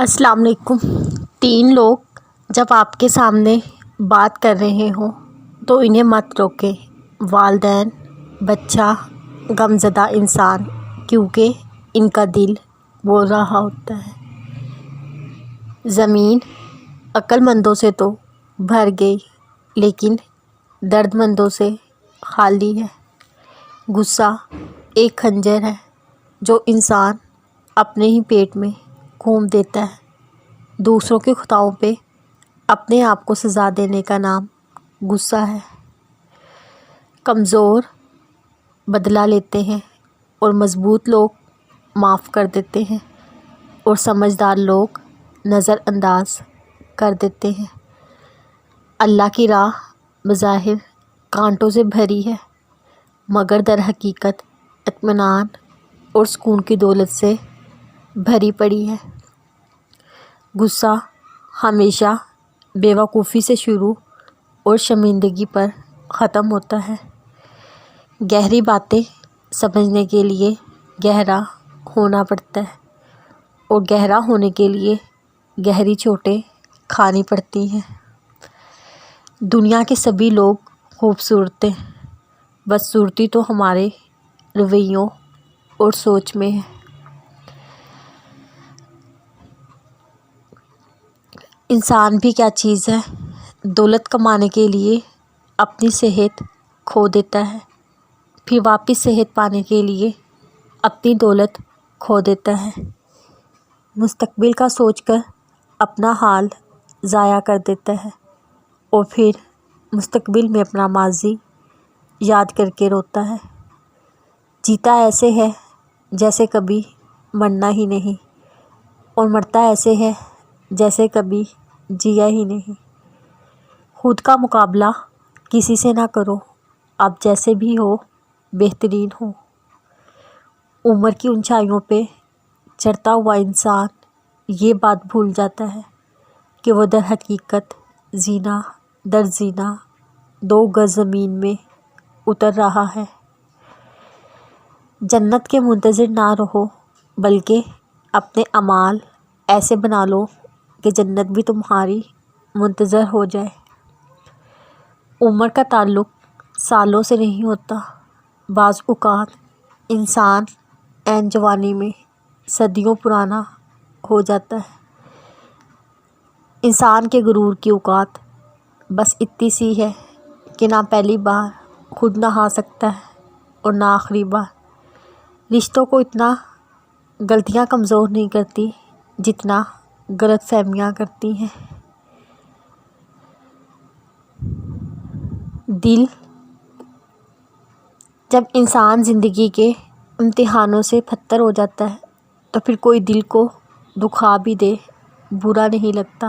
السلام علیکم۔ تین لوگ جب آپ کے سامنے بات کر رہے ہوں تو انہیں مت روکیں، والدین، بچہ، غمزدہ انسان، کیونکہ ان کا دل بول رہا ہوتا ہے۔ زمین عقل مندوں سے تو بھر گئی لیکن درد مندوں سے خالی ہے۔ غصہ ایک خنجر ہے جو انسان اپنے ہی پیٹ میں گھوم دیتا ہے۔ دوسروں کے خطاؤں پہ اپنے آپ کو سزا دینے کا نام غصہ ہے۔ کمزور بدلہ لیتے ہیں اور مضبوط لوگ معاف کر دیتے ہیں اور سمجھدار لوگ نظر انداز کر دیتے ہیں۔ اللہ کی راہ بظاہر کانٹوں سے بھری ہے مگر در حقیقت اطمینان اور سکون کی دولت سے بھری پڑی ہے۔ غصہ ہمیشہ بے وقوفی سے شروع اور شرمندگی پر ختم ہوتا ہے۔ گہری باتیں سمجھنے کے لیے گہرا ہونا پڑتا ہے اور گہرا ہونے کے لیے گہری چوٹیں کھانی پڑتی ہیں۔ دنیا کے سبھی لوگ خوبصورت ہیں، بدصورتی تو ہمارے رویوں اور سوچ میں ہے۔ انسان بھی کیا چیز ہے، دولت کمانے کے لیے اپنی صحت کھو دیتا ہے، پھر واپس صحت پانے کے لیے اپنی دولت کھو دیتا ہے۔ مستقبل کا سوچ کر اپنا حال ضائع کر دیتا ہے اور پھر مستقبل میں اپنا ماضی یاد کر کے روتا ہے۔ جیتا ایسے ہے جیسے کبھی مرنا ہی نہیں اور مرتا ایسے ہے جیسے کبھی جیا ہی نہیں۔ خود کا مقابلہ کسی سے نہ کرو، آپ جیسے بھی ہو بہترین ہو۔ عمر کی اونچائیوں پہ چڑھتا ہوا انسان یہ بات بھول جاتا ہے کہ وہ در حقیقت زینہ در زینہ 2 گز زمین میں اتر رہا ہے۔ جنت کے منتظر نہ رہو بلکہ اپنے اعمال ایسے بنا لو کہ جنت بھی تمہاری منتظر ہو جائے۔ عمر کا تعلق سالوں سے نہیں ہوتا، بعض اوقات انسان عین جوانی میں صدیوں پرانا ہو جاتا ہے۔ انسان کے غرور کی اوقات بس اتنی سی ہے کہ نہ پہلی بار خود نہا سکتا ہے اور نہ آخری بار۔ رشتوں کو اتنا غلطیاں کمزور نہیں کرتی جتنا غلط فہمیاں کرتی ہیں۔ دل جب انسان زندگی کے امتحانوں سے پھتر ہو جاتا ہے تو پھر کوئی دل کو دکھا بھی دے برا نہیں لگتا۔